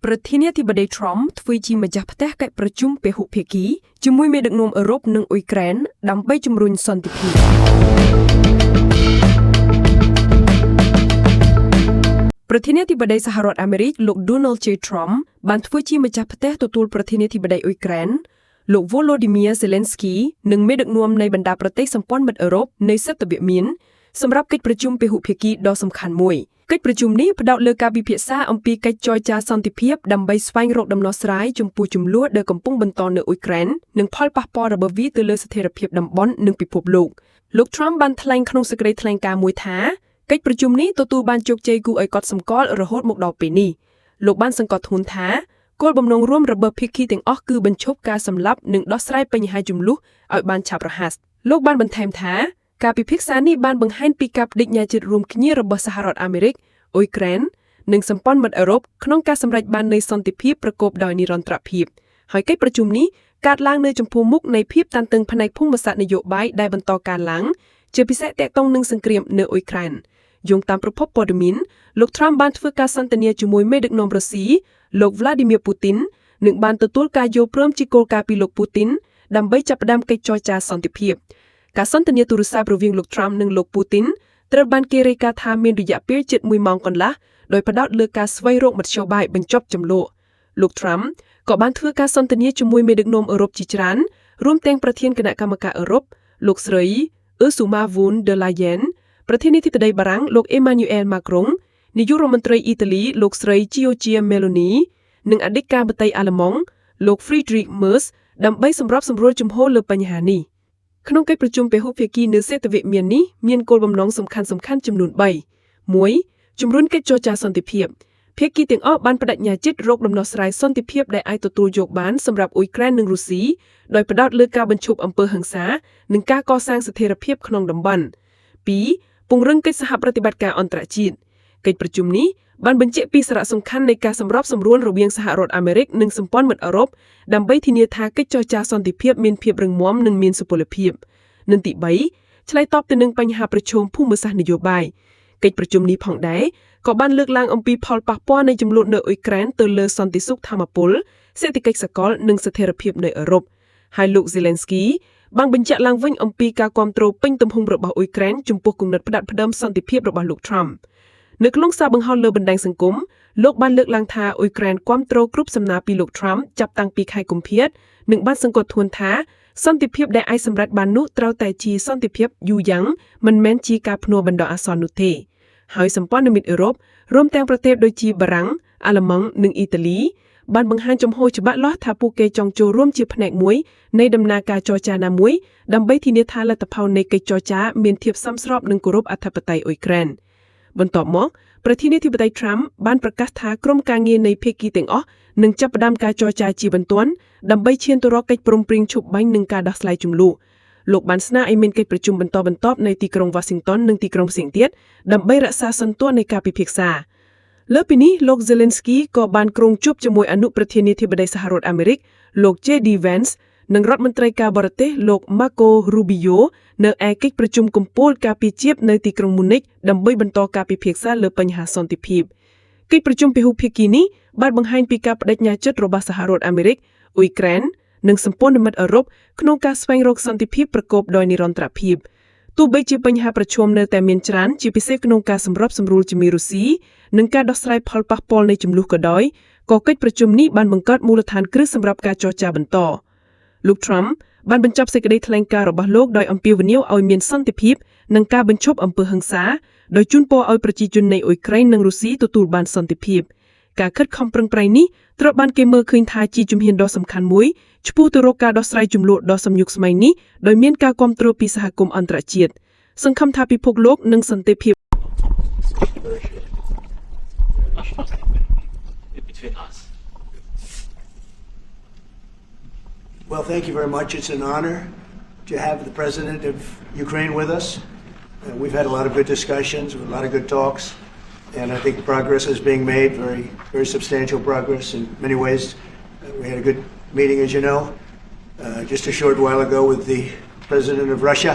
ប្រធានាធិបតី Trump ធ្វើជាម្ចាស់ផ្ទះកិច្ចប្រជុំពហុភាគីជាមួយមេដឹកនាំអឺរ៉ុបនិងអ៊ុយក្រែនដើម្បីជំរុញសន្តិភាពប្រធានាធិបតីសហរដ្ឋអាមេរិកលោក Donald J. Trump បានធ្វើជាម្ចាស់ផ្ទះទទួលប្រធានាធិបតីអ៊ុយក្រែនលោក Volodymyr Zelenskyy និងមេដឹកនាំនៃបណ្ដាប្រទេសសម្ព័ន្ធមិត្តអឺរ៉ុបនៃសតវមៀនសម្រាប់កិច្ចប្រជុំពហុភាគីដ៏សំខាន់មួយកិច្ចប្រជុំនេះផ្ដោតលើការពិភាក្សាអំពីកិច្ចចរចាសន្តិភាពដើម្បីស្វែងរកដំណោះស្រាយចំពោះជម្លោះដែលកំពុងបន្តនៅអ៊ុយក្រែននិងផលប៉ះពាល់របស់វាទៅលើស្ថិរភាពតំបន់និងពិភពលោក Trump បានថ្លែងក្នុងសេចក្តីថ្លែងការណ៍មួយថាកិច្ចប្រជុំនេះទទួលបានជោគជ័យគួរឲ្យកត់សម្គាល់រហូតមកដល់ពេលនេះលោកបានសង្កត់ធ្ងន់ថាគោលបំណងរួមរបស់ភាគីទាំងអស់គឺបញ្ឈប់ការសម្លាប់និងដោះស្រាយបញ្ហាជម្លោះឲ្យបានឆាប់រហ័សលោកបានបន្ថែមថាការពិភាក្សានេះបានបង្ហាញពីការបដិញ្ញាចិត្តរួមគ្នារបស់សហរដ្ឋអាមេរិកអ៊ុយក្រែននិងសម្ព័ន្ធមិត្តអឺរ៉ុបក្នុងការសម្រេចបាននូវសន្តិភាពប្រកបដោយនិរន្តរភាពហើយកិច្ចប្រជុំនេះកើតឡើងនៅចំពោះមុខនៃភាពតានតឹងផ្នែកភូមិសាស្ត្រនយោបាយដែលបន្តកើនឡើងជាពិសេសទាក់ទងនឹងសង្គ្រាមនៅអ៊ុយក្រែនយោងតាមប្រភពព័ត៌មានលោក Trump បានធ្វើការសន្ទនាជាមួយមេដឹកនាំរុស្ស៊ីលោក Volodymyr Putin និងបានទទួលការយល់ព្រមជាគោលការណ៍ពីលោក Putin ដើម្បីចាប់ផ្ដើមកិច្ចចរចាសន្តិភាពការសន្ទនាទូរស័ព្ទរវាងលោក Trump និងលោក Putin ត្រូវបានគេរាយការណ៍ថាមានរយៈពេលជិត1ម៉ោងកន្លះដោយផ្ដោតលើការស្វែងរកមធ្យោបាយបញ្ចប់ជម្លោះលោក Trump ក៏បានធ្វើការសន្ទនាជាមួយមេដឹកនាំអឺរ៉ុបជាច្រើនរួមទាំងប្រធានគណៈកម្មការអឺរ៉ុបលោកស្រី Ursula von der Leyen ប្រធានាធិបតីបារាំងលោក Emmanuel Macron នាយករដ្ឋមន្ត្រីអ៊ីតាលីលោកស្រី Giorgia Meloni និងអតីតការបតីអាល្លឺម៉ង់លោក Friedrich Merz ដើម្បីសម្របសម្រួលជំហរលើបញ្ហានេះក្នុងកិច្ចប្រជុំពហុភាគីនៅសេតវមៀននេះមានគោលបំណងសំខាន់ចំនួន3 1. ជំរុញកិច្ចចរចាសន្តិភាពភាគីទាំងអស់បានបដិញ្ញាចិត្តរកដំណោះស្រាយសន្តិភាពដែលអាចទទួលយកបានសម្រាប់អ៊ុយក្រែននិងរុស្ស៊ីដោយផ្ដោតលើការបញ្ឈប់អំពើហិង្សានិងការកសាងស្ថិរភាពក្នុងតំបន់ 2. ពង្រឹងកិច្ចសហប្រតិបត្តិការអន្តរជាតិកិច្ចប្រជុំនេះបានបញ្ជាក់ពីសារៈសំខាន់នៃការសម្របសម្រួលរវាងសហរដ្ឋអាមេរិកនិងសម្ព័ន្ធមិត្តអឺរ៉ុបដើម្បីធានាថាកិច្ចចរចាសន្តិភាពមានភាពរឹងមាំនិងមានសុពលភាពនិងទី3ឆ្លើយតបទៅនឹងបញ្ហាប្រឈមភូមិសាស្ត្រនយោបាយកិច្ចប្រជុំនេះផងដែរក៏បានលើកឡើងអំពីផលប៉ះពាល់នៃជម្លោះនៅអ៊ុយក្រែនទៅលើសន្តិសុខថាមពលសេដ្ឋកិច្ចសកលនិងស្ថិរភាពនៅអឺរ៉ុបហើយលោក Zelenskyy បានបញ្ជាក់ឡើងវិញអំពីការគាំទ្រពេញទំហំរបស់អ៊ុយក្រែនចំពោះគំនិតផ្ដាច់ផ្ដើមសន្តិភាពរបស់លោក Trump នៅក្នុងសារបង្ហោះលើបណ្ដាញសង្គមលោកបានលើកឡើងថាអ៊ុយក្រែនគាំទ្រគ្រប់សំណើពីលោក Trump ចាប់តាំងពីខែកុម្ភៈនិងបានសង្កត់ធ្ងន់ថាសន្តិភាពដែលអាចសម្រេចបាននោះត្រូវតែជាសន្តិភាពយូរយ៉ាងមិនមែនជាការភ្នាល់បណ្ដោះអាសន្ននោះទេហើយសម្ព័ន្ធមិត្តអឺរ៉ុបរួមទាំងប្រទេសដូចជាបារាំងអាល្លឺម៉ង់និងអ៊ីតាលីបានបង្ហាញចំហច្បាស់លាស់ថាពួកគេចង់ចូលរួមជាផ្នែកមួយនៃដំណើរការចរចាណាមួយដើម្បីធានាថាលទ្ធផលនៃកិច្ចចរចាមានភាពសមស្របនឹងគោរពអធិបតេយ្យអ៊ុយក្រែនបន្ទាប់មកប្រធានាធិបតី Trump បានប្រកាសថាក្រុមការងារនៃភាគីទាំងអស់នឹងចាប់ផ្ដើមការចរចាជាបន្ទាន់ដើម្បីឈានទៅរកកិច្ចព្រមព្រៀងឈប់បាញ់និងការដោះស្រាយជម្លោះលោកបានស្នើឲ្យមានកិច្ចប្រជុំបន្តបន្ទាប់នៅទីក្រុង Washington និងទីក្រុងផ្សេងទៀតដើម្បីរក្សាសន្ទុះនៃការពិភាក្សាលើពីនេះលោក Zelenskyy ក៏បានក្រុងជួបជាមួយអនុប្រធានាធិបតីសហរដ្ឋអាមេរិកលោក J.D. Vance និងរដ្ឋមន្ត្រីការបរទេសលោក Marco Rubio នៅឯកិច្ចប្រជុំកំពូលការពារជាតិនៅទីក្រុង Munich ដើម្បីបន្តការពិភាក្សាលើបញ្ហាសន្តិភាពកិច្ចប្រជុំពហុភាគីនេះបានបង្ហាញពីការបដិញ្ញាចិត្តរបស់សហរដ្ឋអាមេរិកអ៊ុយក្រែននិងសម្ព័ន្ធមិត្តអឺរ៉ុបក្នុងការស្វែងរកសន្តិភាពប្រកបដោយនិរន្តរភាពទោះបីជាបញ្ហាប្រឈមនៅតែមានច្រើនជាពិសេសក្នុងការសម្របសម្រួលជាមួយរុស្ស៊ីនិងការដោះស្រាយផលប៉ះពាល់នៃជម្លោះក៏ដោយក៏កិច្ចប្រជុំនេះបានបង្កើតមូលដ្ឋានគ្រឹះសម្រាប់ការចរចាបន្តលោក Trump បានបញ្ចប់សេចក្តីថ្លែងការណ៍របស់លោកដោយអំពាវនាវឲ្យមានសន្តិភាពនិងការបញ្ឈប់អំពើហិង្សាដោយជូនពរឲ្យប្រជាជននៃអ៊ុយក្រែននិងរុស្ស៊ីទទួលបានសន្តិភាពការខិតខំប្រឹងប្រែងនេះត្រូវបានគេមើលឃើញថាជាជំហានដ៏សំខាន់មួយឆ្ពោះទៅរកការដោះស្រាយជម្លោះដ៏សំញុកស្មៃនេះដោយមានការគាំទ្រពីសហគមន៍អន្តរជាតិសង្ឃឹមថាពិភពលោកនឹងសន្តិភាព Well, thank you very much. It's an honor to have the President of Ukraine with us. We've had a lot of good discussions, a lot of good talks, and I think progress is being made, very substantial progress in many ways. We had a good meeting, as you know, just a short while ago with the President of Russia,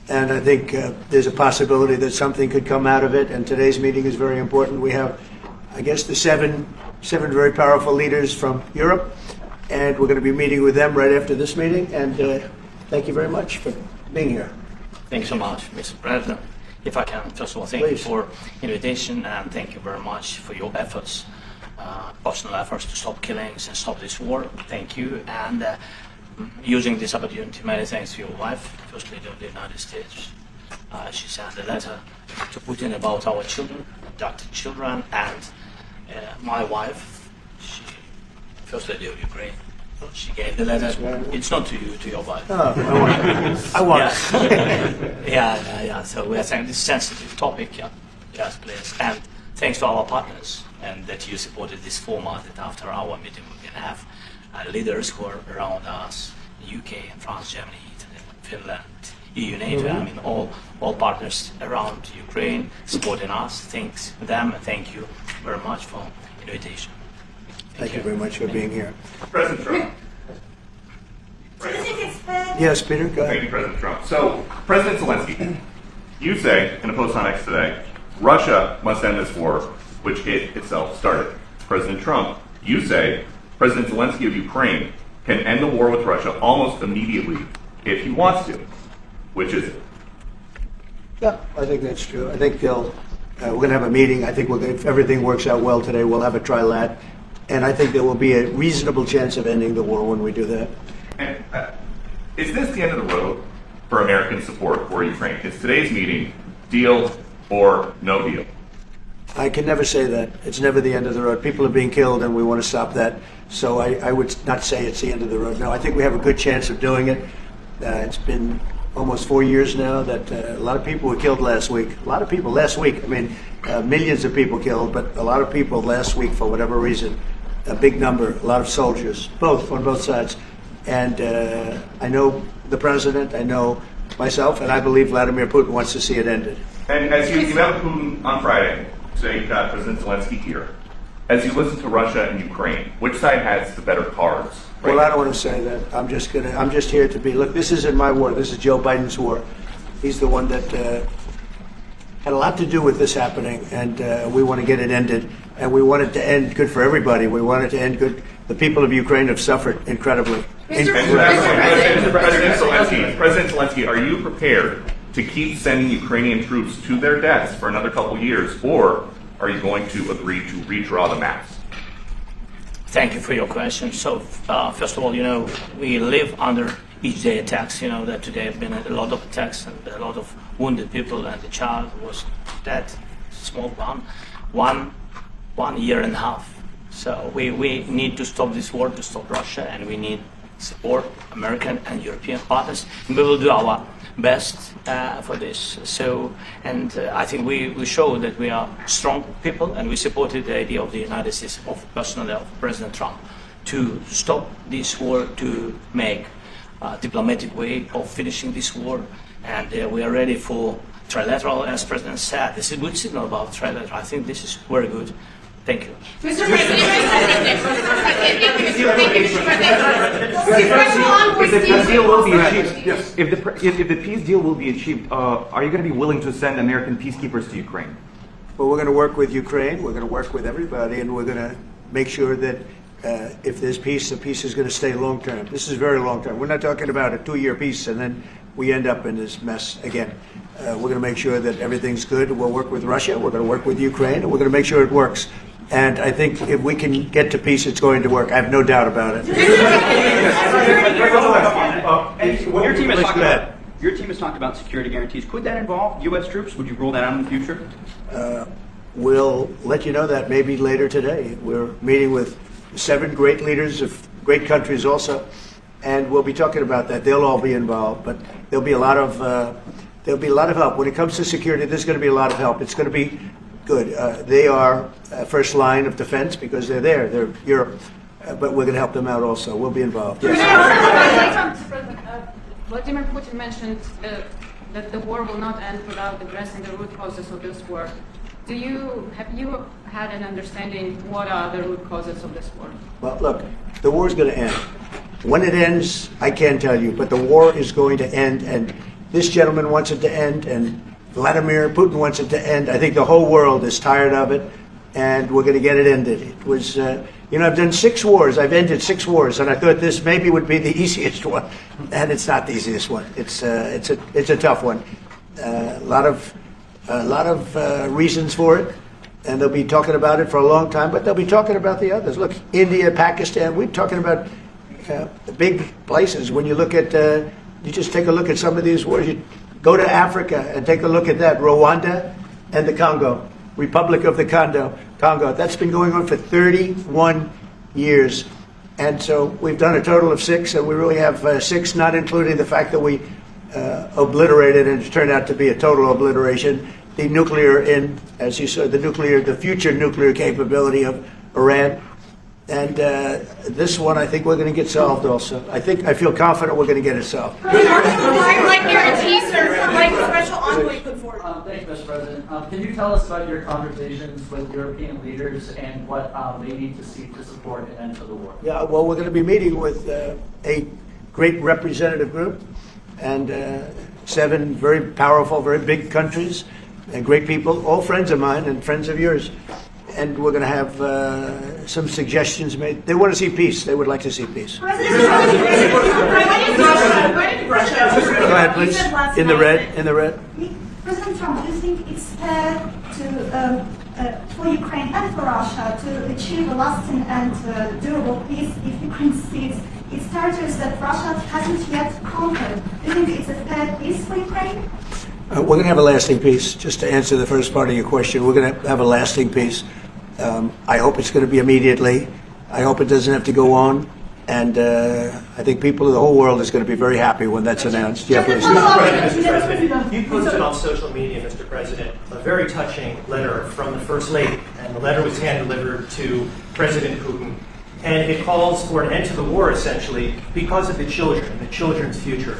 and I think there's a possibility that something could come out of it, and today's meeting is very important. We have, I guess, the 7 very powerful leaders from Europe, and we're going to be meeting with them right after this meeting. And thank you very much for being here. Thank you so much, Mr. President. If I can, first of all, thank you for invitation and thank you very much for your efforts, personal efforts to stop killings and stop this war. Thank you. And using this opportunity, many thanks to your wife, First Lady of the United States. She sent a letter to Putin about our children, adopted children, and my wife, First Lady of Ukraine. She gave the letter. It's not to you, to your wife. Oh, I want it. Yeah. So we are saying this sensitive topic. Yeah. Yes, please. And thanks to our partners and that you supported this format. That after our meeting we can have leaders who are around us: UK, France, Germany, Italy, Finland, EU, NATO. I mean, all partners around Ukraine supporting us. Thanks to them and thank you very much for invitation. Thank you very much for being here. President Trump. Yes, Peter, go Thank ahead. you, President Trump. So, President Zelenskyy, you say in a post on X today, Russia must end this war, which it itself started. President Trump, you say President Zelenskyy of Ukraine can end the war with Russia almost immediately if he wants to. Which is it? Yeah, I think that's true. I think we're going to have a meeting. I think if everything works out well today, we'll have a trilat. And I think there will be a reasonable chance of ending the war when we do that. And is this the end of the road for American support for Ukraine? Is today's meeting deal or no deal? I can never say that. It's never the end of the road. People are being killed, and we want to stop that. So I would not say it's the end of the road. No, I think we have a good chance of doing it. It's been almost 4 years now that a lot of people were killed last week. A lot of people last week. I mean, millions of people killed, but a lot of people last week for whatever reason. A big number, a lot of soldiers, on both sides. And I know the president, I know myself, and I believe Vladimir Putin wants to see it ended. And as you met with Putin on Friday, today you've got President Zelenskyy here. As you listen to Russia and Ukraine, which side has the better cards? Right Well, I don't want to say that. I'm just here to be, look, this isn't my war. This is Joe Biden's war. He's the one that had a lot to do with this happening, and we want to get it ended. And we want it to end good for everybody. We want it to end good. The people of Ukraine have suffered incredibly. President Zelenskyy, are you prepared to keep sending Ukrainian troops to their deaths for another couple years, or are you going to agree to redraw the maps? Thank you for your question. So, first of all, we live under each day attacks. That today have been a lot of attacks and a lot of wounded people, and the child was dead, small one year and a half. So we need to stop this war, to stop Russia, and we need support American and European partners. And we will do our best for this. So, and I think we show that we are strong people, and we supported the idea of the United States, personally of President Trump, to stop this war, to make a diplomatic way of finishing this war. And we are ready for trilateral, as President said. This is a good signal about trilateral. I think this is very good. Thank you. Mr. President, if the peace deal will be achieved, are you going to be willing to send American peacekeepers to Ukraine? Well, we're going to work with Ukraine. We're going to work with everybody, and we're going to make sure that if there's peace, the peace is going to stay long term. This is very long term. We're not talking about a 2-year peace and then we end up in this mess again. We're going to make sure that everything's good. We'll work with Russia. We're going to work with Ukraine, and we're going to make sure it works. And I think if we can get to peace, it's going to work. I have no doubt about it. When your team has talked about security guarantees, could that involve U.S. troops? Would you rule that out in the future? We'll let you know that maybe later today. We're meeting with 7 great leaders of great countries also, and we'll be talking about that. They'll all be involved, but there'll be a lot of help. When it comes to security, there's going to be a lot of help. It's going to be good. They are first line of defense because they're there. They're Europe, but we're going to help them out also. We'll be involved. President, Vladimir Putin mentioned that the war will not end without addressing the root causes of this war. Have you had an understanding what are the root causes of this war? Well, look, the war is going to end. When it ends, I can't tell you, but the war is going to end, and this gentleman wants it to end, and Vladimir Putin wants it to end. I think the whole world is tired of it, and we're going to get it ended. It was, I've done 6 wars. I've ended 6 wars, and I thought this maybe would be the easiest one, and it's not the easiest one. It's a tough one. A lot of reasons for it, and they'll be talking about it for a long time. But they'll be talking about the others. Look, India, Pakistan. We're talking about big places. When you look at, you just take a look at some of these wars. You go to Africa and take a look at that. Rwanda and the Congo, Republic of the Congo. That's been going on for 31 years. And so we've done a total of 6, and we really have 6, not including the fact that we obliterated, and it turned out to be a total obliteration, the nuclear, as you said, the future nuclear capability of Iran. And this one, I think we're going to get solved also. I feel confident we're going to get it solved. Like guarantees or like special envoy put forward. Thank you, Mr. President. Can you tell us about your conversations with European leaders and what they need to see to support an end to the war? Yeah, well, we're going to be meeting with a great representative group and 7 very powerful, very big countries and great people, all friends of mine and friends of yours. And we're going to have some suggestions made. They want to see peace. They would like to see peace. Go ahead, please. In the red. President Trump, do you think it's fair for Ukraine and for Russia to achieve a lasting and durable peace if Ukraine sees its territories that Russia hasn't yet conquered? Do you think it's a fair peace for Ukraine? We're going to have a lasting peace. Just to answer the first part of your question, we're going to have a lasting peace. I hope it's going to be immediately. I hope it doesn't have to go on. And I think people of the whole world is going to be very happy when that's announced. Yeah, please. Mr. President, you posted on social media, Mr. President, a very touching letter from the First Lady. And the letter was hand-delivered to President Putin. And it calls for an end to the war, essentially, because of the children and the children's future.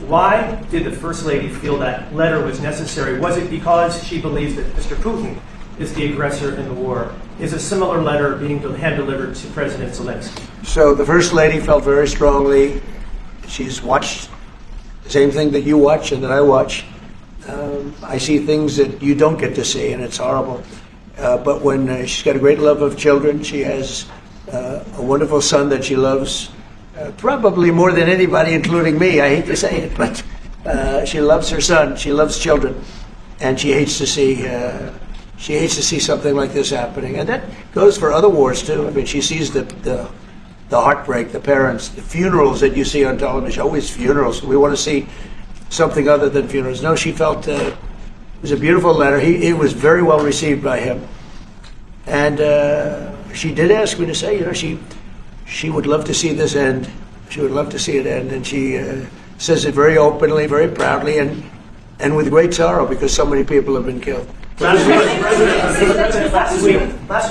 Why did the First Lady feel that letter was necessary? Was it because she believes that Mr. Putin is the aggressor in the war? Is a similar letter being hand-delivered to President Zelenskyy? So the First Lady felt very strongly. She's watched the same thing that you watch and that I watch. I see things that you don't get to see, and it's horrible. But when she's got a great love of children, she has a wonderful son that she loves, probably more than anybody, including me. I hate to say it, but she loves her son. She loves children, and she hates to see something like this happening. And that goes for other wars too. I mean, she sees the heartbreak, the parents, the funerals that you see on television. Always funerals. We want to see something other than funerals. No, she felt it was a beautiful letter. It was very well received by him, and she did ask me to say, she would love to see this end. She would love to see it end, and she says it very openly, very proudly, and with great sorrow because so many people have been killed. Last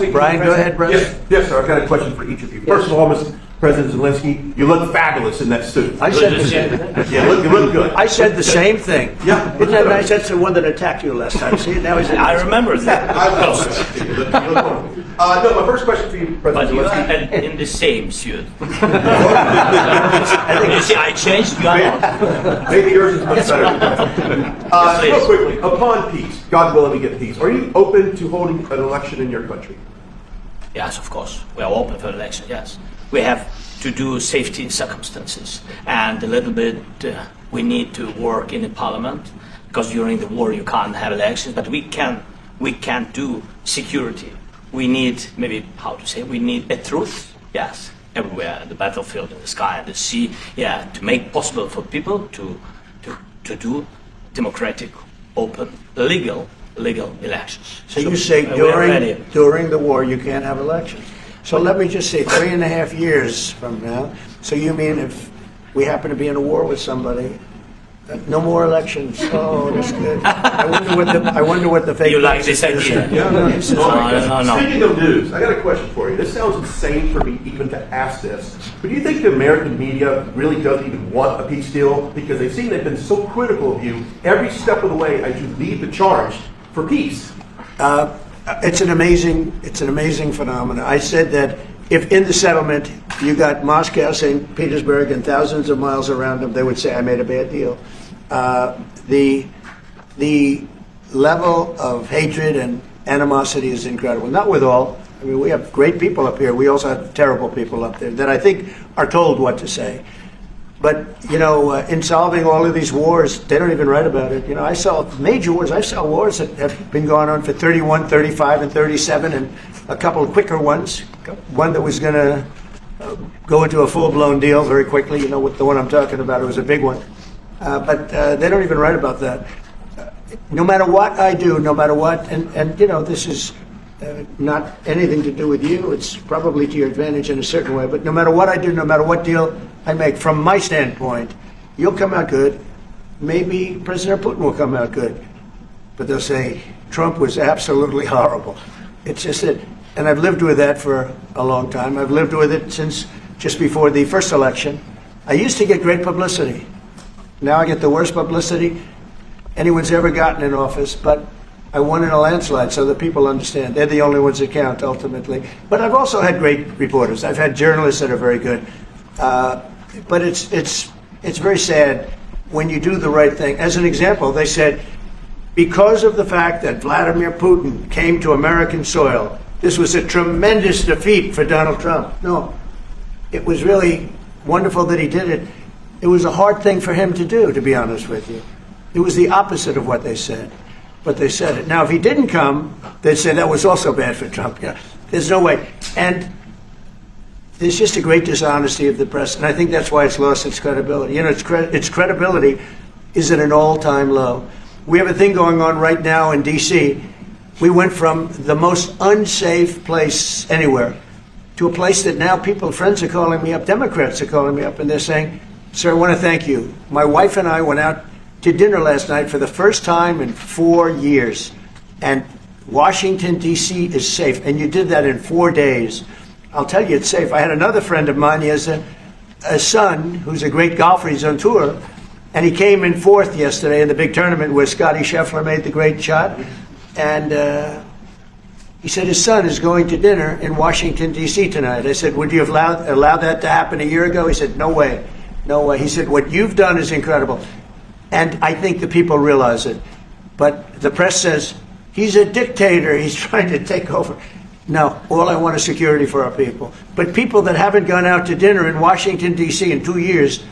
week, Brian, go ahead, brother. Yes, sir. I've got a question for each of you. First of all, Mr. President Zelenskyy, you look fabulous in that suit. I said the same thing. Yeah, you look good. I said the same thing. Yeah. Isn't that nice? That's the one that attacked you last time. See, now he's. I remember that. I love that. You look wonderful. No, my first question for you, But President you Zelenskyy. are in the same suit. You see, I changed. You are not. Maybe yours is much better. Real quickly, upon peace, God willing, we get peace. Are you open to holding an election in your country? Yes, of course. We are open for election, yes. We have to do safety circumstances. And a little bit, we need to work in the parliament, because during the war you can't have elections, but we can do security. We need, maybe, we need a truth, yes, everywhere, the battlefield, in the sky, and the sea, yeah, to make possible for people to do democratic, open, legal elections. So you say during the war you can't have elections. So let me just say 3.5 years from now. So you mean if we happen to be in a war with somebody, no more elections? Oh, that's good. I wonder what the fake. You like this idea? No. No. Speaking of news, I got a question for you. This sounds insane for me even to ask this, but do you think the American media really doesn't even want a peace deal because they've been so critical of you every step of the way as you lead the charge for peace? It's an amazing phenomenon. I said that if in the settlement you got Moscow, St. Petersburg, and thousands of miles around them, they would say I made a bad deal. The level of hatred and animosity is incredible. Not with all. I mean, we have great people up here. We also have terrible people up there that I think are told what to say. But, in solving all of these wars, they don't even write about it. I saw major wars. I saw wars that have been going on for 31, 35, and 37, and a couple of quicker ones. One that was going to go into a full-blown deal very quickly. With the one I'm talking about, it was a big one. But they don't even write about that. No matter what I do, no matter what, and this is not anything to do with you. It's probably to your advantage in a certain way. But no matter what I do, no matter what deal I make, from my standpoint, you'll come out good. Maybe President Putin will come out good. But they'll say, Trump was absolutely horrible. It's just that, and I've lived with that for a long time. I've lived with it since just before the first election. I used to get great publicity. Now I get the worst publicity anyone's ever gotten in office, but I won in a landslide, so that people understand. They're the only ones that count, ultimately. But I've also had great reporters. I've had journalists that are very good. But it's very sad when you do the right thing. As an example, they said, because of the fact that Vladimir Putin came to American soil, this was a tremendous defeat for Donald Trump. No, it was really wonderful that he did it. It was a hard thing for him to do, to be honest with you. It was the opposite of what they said. But they said it. Now, if he didn't come, they'd say that was also bad for Trump. Yeah, there's no way. And there's just a great dishonesty of the press, and I think that's why it's lost its credibility. Its credibility is at an all-time low. We have a thing going on right now in D.C. We went from the most unsafe place anywhere to a place that now friends are calling me up, Democrats are calling me up, and they're saying, sir, I want to thank you. My wife and I went out to dinner last night for the first time in 4 years. And Washington, D.C. is safe. And you did that in 4 days. I'll tell you, it's safe. I had another friend of mine. He has a son who's a great golfer. He's on tour. And he came in fourth yesterday in the big tournament where Scotty Scheffler made the great shot. And he said his son is going to dinner in Washington, D.C. tonight. I said, would you have allowed that to happen a year ago? He said, no way. No way. He said, what you've done is incredible. And I think the people realize it. But the press says, he's a dictator. He's trying to take over. No, all I want is security for our people. But people that haven't gone out to dinner in Washington, D.C. in 2 years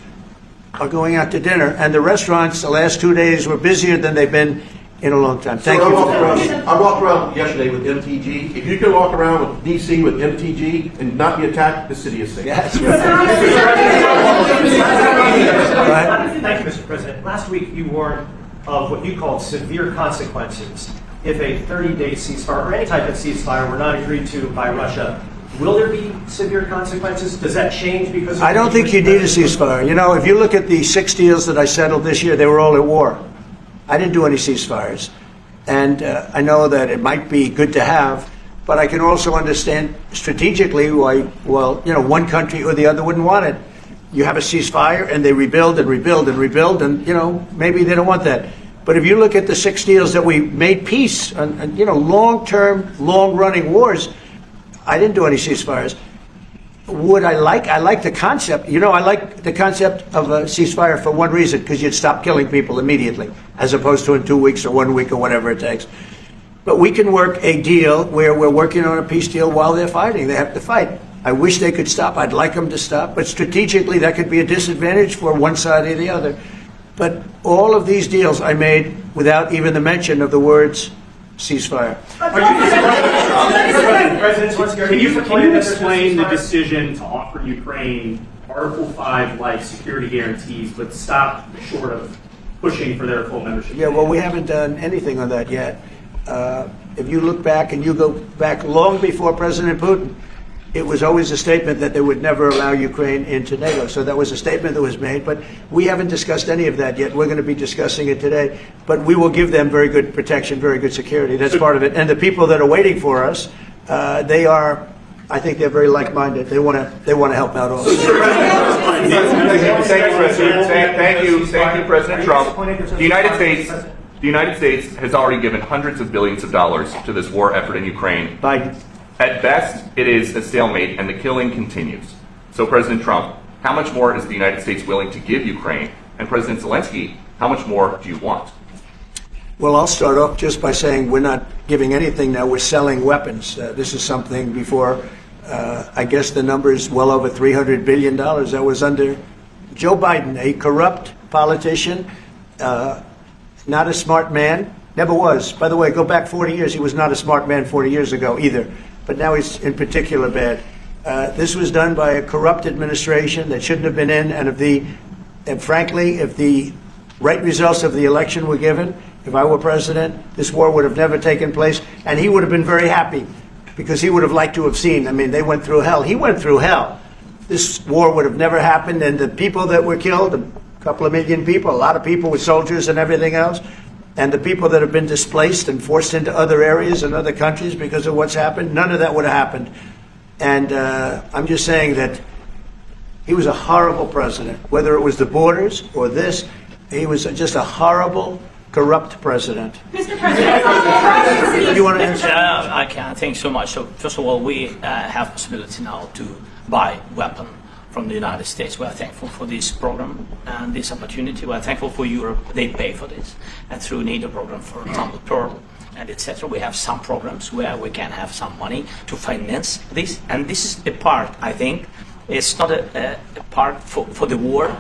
are going out to dinner. And the restaurants the last 2 days were busier than they've been in a long time. Thank you. I walked around yesterday with MTG. If you can walk around with D.C. with MTG and not be attacked, the city is safe. Yes. Thank you, Mr. President. Last week you warned of what you called severe consequences if a 30-day ceasefire or any type of ceasefire were not agreed to by Russia. Will there be severe consequences? Does that change because of I don't think you need a ceasefire. If you look at the 6 deals that I settled this year, they were all at war. I didn't do any ceasefires. And I know that it might be good to have, but I can also understand strategically why, one country or the other wouldn't want it. You have a ceasefire and they rebuild and rebuild and rebuild, and, maybe they don't want that. But if you look at the 6 deals that we made peace and long-term, long-running wars, I didn't do any ceasefires. I like the concept. I like the concept of a ceasefire for one reason, because you'd stop killing people immediately, as opposed to in 2 weeks or 1 week or whatever it takes. But we can work a deal where we're working on a peace deal while they're fighting. They have to fight. I wish they could stop. I'd like them to stop. But strategically, that could be a disadvantage for one side or the other. But all of these deals I made without even the mention of the words ceasefire. Can you explain the decision to offer Ukraine Article 5-like security guarantees, but stop short of pushing for their full membership? Yeah, well, we haven't done anything on that yet. If you look back and you go back long before President Putin, it was always a statement that they would never allow Ukraine into NATO. So that was a statement that was made, but we haven't discussed any of that yet. We're going to be discussing it today, but we will give them very good protection, very good security. That's part of it. And the people that are waiting for us, I think they're very like-minded. They want to help out also. Thank you, President. Thank you, President Trump. The United States has already given hundreds of billions of dollars to this war effort in Ukraine. Biden. At best, it is a stalemate, and the killing continues. So, President Trump, how much more is the United States willing to give Ukraine? And President Zelensky, how much more do you want? Well, I'll start off just by saying we're not giving anything now. We're selling weapons. This is something before, I guess the number is well over $300 billion. That was under Joe Biden, a corrupt politician, not a smart man, never was. By the way, go back 40 years. He was not a smart man 40 years ago either. But now he's in particular bad. This was done by a corrupt administration that shouldn't have been in. And frankly, if the right results of the election were given, if I were president, this war would have never taken place, and he would have been very happy because he would have liked to have seen. I mean, they went through hell. He went through hell. This war would have never happened, and the people that were killed, a couple of million people, a lot of people with soldiers and everything else, and the people that have been displaced and forced into other areas and other countries because of what's happened, none of that would have happened. And I'm just saying that he was a horrible president, whether it was the borders or this. He was just a horrible, corrupt president. Mr. President, You want to answer? I can't. Thanks so much. So first of all, we have possibility now to buy weapon from the United States. We are thankful for this program and this opportunity. We are thankful for Europe. They pay for this. And through NATO program, for example, Pearl and etc., we have some programs where we can have some money to finance this. And this is a part, I think, it's not a part for the war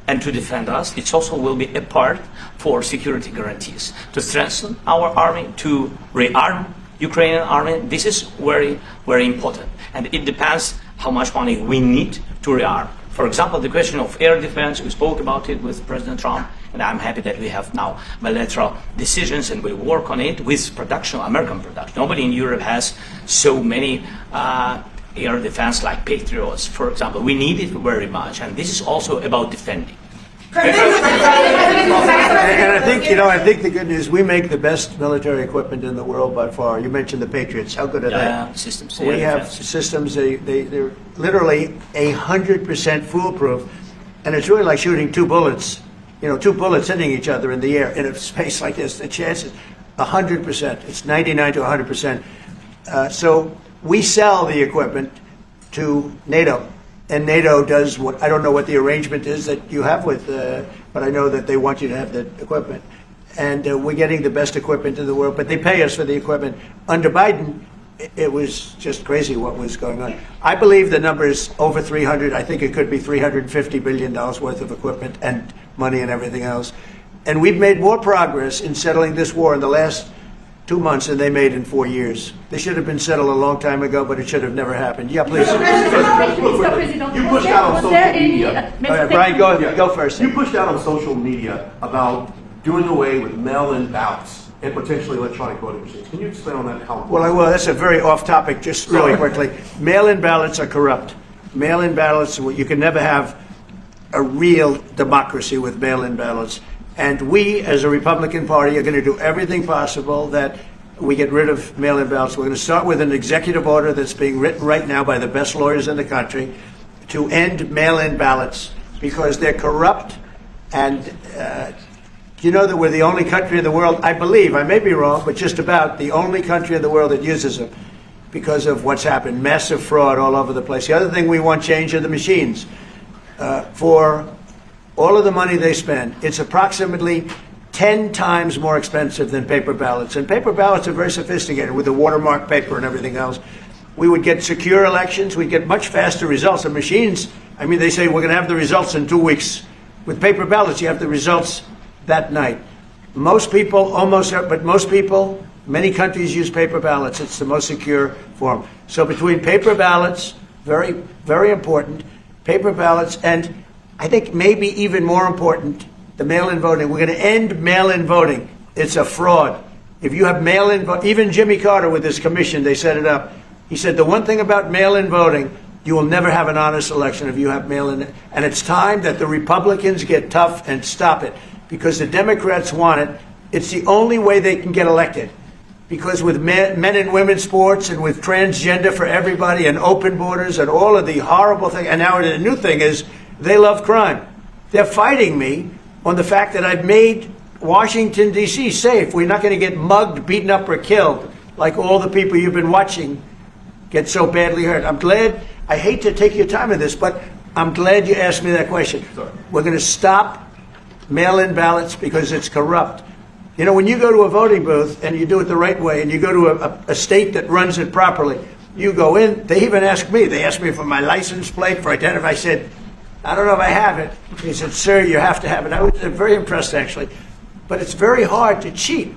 and to defend us. It also will be a part for security guarantees, to strengthen our army, to rearm Ukrainian army. This is very, very important. And it depends how much money we need to rearm. For example, the question of air defense, we spoke about it with President Trump, and I'm happy that we have now bilateral decisions and we work on it with production, American production. Nobody in Europe has so many air defense like Patriots, for example. We need it very much, and this is also about defending. And I think, I think the good news, we make the best military equipment in the world by far. You mentioned the Patriots. How good are they? Systems. We have systems, they're literally 100% foolproof. And it's really like shooting two bullets, two bullets hitting each other in the air in a space like this. The chance is 100%. It's 99 to 100%. So we sell the equipment to NATO. And NATO does what, I don't know what the arrangement is that you have with, but I know that they want you to have the equipment. And we're getting the best equipment in the world, but they pay us for the equipment. Under Biden, it was just crazy what was going on. I believe the number is over 300. I think it could be $350 billion worth of equipment and money and everything else. And we've made more progress in settling this war in the last 2 months than they made in 4 years. They should have been settled a long time ago, but it should have never happened. Yeah, please. You pushed out on social media. All right, Brian, go first. You pushed out on social media about doing away with mail-in ballots and potentially electronic voting machines. Can you explain on that? How? Well, that's a very off-topic. Just really quickly, mail-in ballots are corrupt. Mail-in ballots, you can never have a real democracy with mail-in ballots. And we, as a Republican Party, are going to do everything possible that we get rid of mail-in ballots. We're going to start with an executive order that's being written right now by the best lawyers in the country to end mail-in ballots because they're corrupt. And you know that we're the only country in the world, I believe, I may be wrong, but just about the only country in the world that uses them because of what's happened. Massive fraud all over the place. The other thing we want changed are the machines. For all of the money they spend, it's approximately 10 times more expensive than paper ballots. And paper ballots are very sophisticated with the watermark paper and everything else. We would get secure elections. We'd get much faster results. And machines, I mean, they say we're going to have the results in 2 weeks. With paper ballots, you have the results that night. Most people, many countries use paper ballots. It's the most secure form. So between paper ballots, very, very important, paper ballots, and I think maybe even more important, the mail-in voting. We're going to end mail-in voting. It's a fraud. If you have mail-in voting, even Jimmy Carter with his commission, they set it up. He said the one thing about mail-in voting, you will never have an honest election if you have mail-in. And it's time that the Republicans get tough and stop it because the Democrats want it. It's the only way they can get elected. Because with men and women's sports and with transgender for everybody and open borders and all of the horrible things, and now the new thing is they love crime. They're fighting me on the fact that I've made Washington, D.C. safe. We're not going to get mugged, beaten up, or killed like all the people you've been watching get so badly hurt. I'm glad, I hate to take your time on this, but I'm glad you asked me that question. We're going to stop mail-in ballots because it's corrupt. You know, when you go to a voting booth and you do it the right way and you go to a state that runs it properly, you go in, they even ask me. They asked me for my license plate, for identity. I said, I don't know if I have it. He said, sir, you have to have it. I was very impressed, actually. But it's very hard to cheat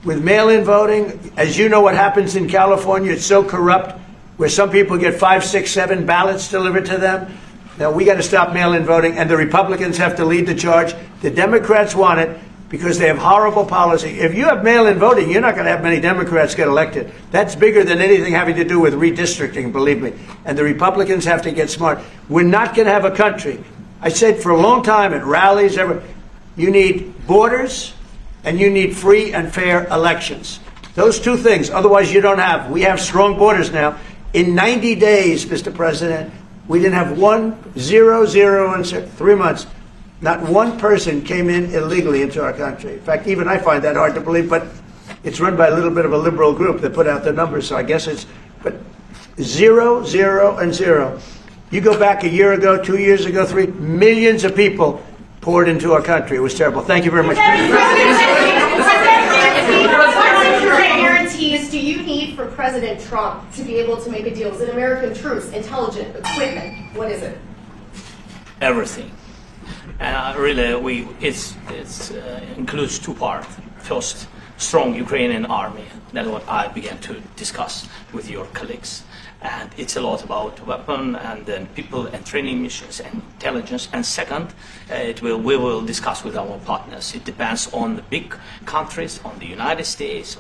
with mail-in voting. As you know what happens in California, it's so corrupt, where some people get 5, 6, 7 ballots delivered to them. Now, we got to stop mail-in voting, and the Republicans have to lead the charge. The Democrats want it because they have horrible policy. If you have mail-in voting, you're not going to have many Democrats get elected. That's bigger than anything having to do with redistricting, believe me. And the Republicans have to get smart. We're not going to have a country. I said for a long time at rallies, you need borders and you need free and fair elections. Those two things. Otherwise, you don't have. We have strong borders now. In 90 days, Mr. President, we didn't have 1, 0, 0 in 3 months. Not one person came in illegally into our country. In fact, even I find that hard to believe, but it's run by a little bit of a liberal group that put out the numbers, so I guess it's, but 0, 0, and 0. You go back a year ago, 2 years ago, 3, millions of people poured into our country. It was terrible. Thank you very much. What security guarantees do you need for President Trump to be able to make a deal? Is it American troops, intelligence, equipment? What is it? Everything. Really, it includes two parts. First, strong Ukrainian army. That's what I began to discuss with your colleagues. And it's a lot about weapon and then people and training missions and intelligence. And second, we will discuss with our partners. It depends on the big countries, on the United States,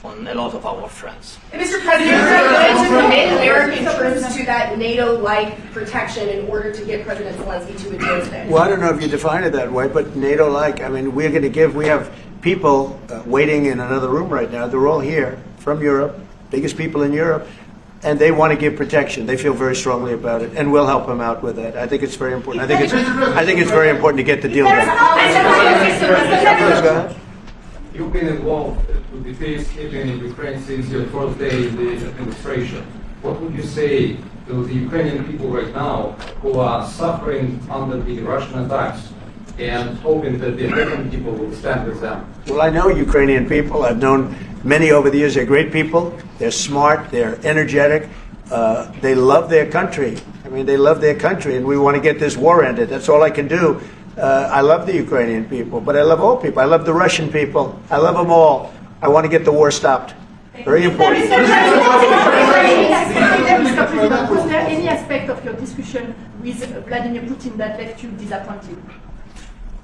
on a lot of our friends. Mr. President, are you going to commit American troops to that NATO-like protection in order to get President Zelenskyy to a deal today? Well, I don't know if you define it that way, but NATO-like, I mean, we're going to give, we have people waiting in another room right now. They're all here from Europe, biggest people in Europe. And they want to give protection. They feel very strongly about it, and we'll help them out with that. I think it's very important. I think it's very important to get the deal done. You've been involved with the peacekeeping in Ukraine since your first day in the administration. What would you say to the Ukrainian people right now who are suffering under the Russian attacks and hoping that the American people will stand with them? Well, I know Ukrainian people. I've known many over the years. They're great people. They're smart. They're energetic. They love their country. I mean, they love their country, and we want to get this war ended. That's all I can do. I love the Ukrainian people, but I love all people. I love the Russian people. I love them all. I want to get the war stopped. Very important. Was there any aspect of your discussion with Vladimir Putin that left you disappointed?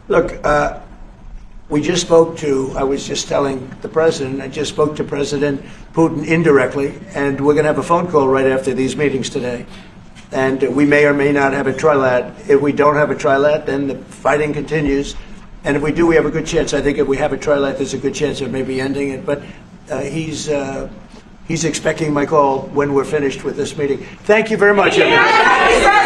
Look, we just spoke to, I was just telling the president, I just spoke to President Putin indirectly, and we're going to have a phone call right after these meetings today. And we may or may not have a trilat. If we don't have a trilat, then the fighting continues. And if we do, we have a good chance. I think if we have a trilat, there's a good chance of maybe ending it. But he's expecting my call when we're finished with this meeting. Thank you very much, everyone.